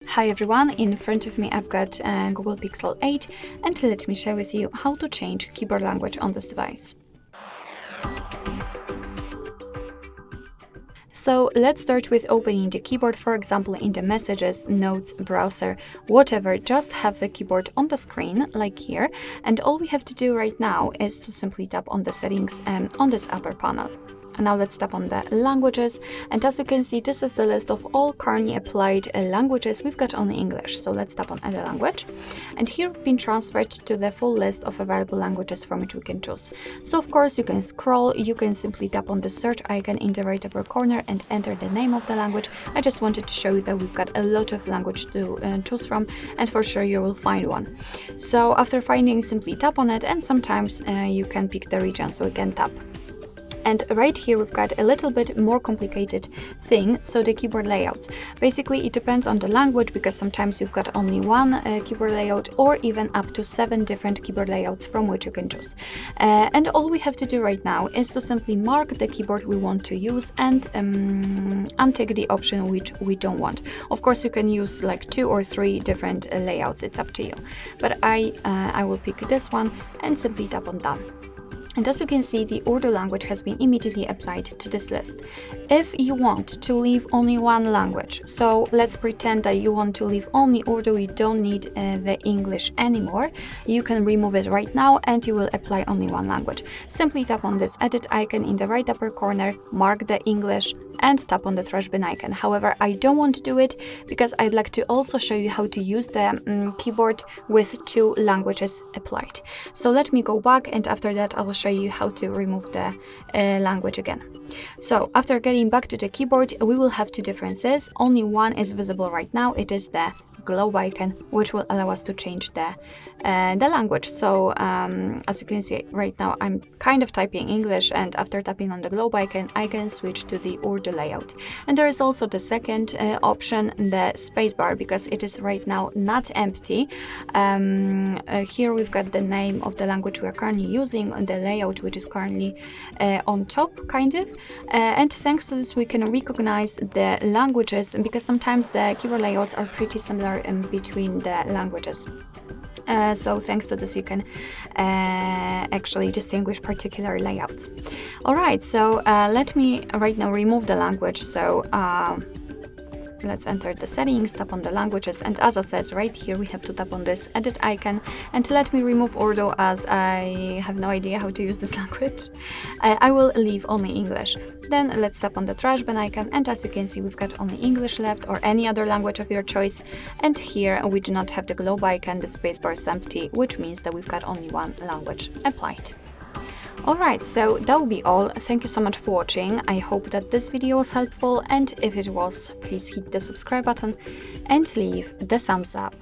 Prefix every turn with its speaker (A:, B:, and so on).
A: Hi everyone, in front of me I've got Google Pixel 8 and let me share with you how to change keyboard language on this device. So let's start with opening the keyboard, for example in the messages, notes, browser, whatever, just have the keyboard on the screen like here, and all we have to do right now is to simply tap on the settings on this upper panel. Now let's tap on the languages, and as you can see, this is the list of all currently applied languages. We've got only English, so let's tap on add a language, and here we've been transferred to the full list of available languages from which we can choose. So of course you can scroll, you can simply tap on the search icon in the right upper corner and enter the name of the language. I just wanted to show you that we've got a lot of language to choose from, and for sure you will find one. So after finding, simply tap on it, and sometimes you can pick the region, so we can tap. And right here we've got a little bit more complicated thing, so the keyboard layouts. Basically it depends on the language, because sometimes you've got only one keyboard layout, or even up to 7 different keyboard layouts from which you can choose. And all we have to do right now is to simply mark the keyboard we want to use and untick the option which we don't want. Of course you can use like 2 or 3 different layouts, it's up to you. But I will pick this one and simply tap on done. And as you can see, the Urdu language has been immediately applied to this list. If you want to leave only one language, so let's pretend that you want to leave only Urdu, you don't need the English anymore, you can remove it right now and you will apply only one language. Simply tap on this edit icon in the right upper corner, mark the English and tap on the trash bin icon. However, I don't want to do it because I'd like to also show you how to use the keyboard with 2 languages applied. So let me go back, and after that I will show you how to remove the language again. So after getting back to the keyboard, we will have 2 differences. Only one is visible right now. It is the globe icon, which will allow us to change the language. So as you can see right now, I'm kind of typing English, and after tapping on the globe icon I can switch to the Urdu layout. And there is also the second option, the spacebar, because it is right now not empty. Here we've got the name of the language we are currently using, and the layout which is currently on top, kind of, and thanks to this we can recognize the languages, because sometimes the keyboard layouts are pretty similar in between the languages. So thanks to this you can actually distinguish particular layouts. Alright, so let me right now remove the language. So let's enter the settings, tap on the languages, and as I said, right here we have to tap on this edit icon, and let me remove Urdu as I have no idea how to use this language. I will leave only English. Then let's tap on the trash bin icon, and as you can see we've got only English left, or any other language of your choice. And here we do not have the globe icon, the spacebar is empty, which means that we've got only one language applied. Alright, so that will be all. Thank you so much for watching. I hope that this video was helpful, and if it was, please hit the subscribe button and leave the thumbs up.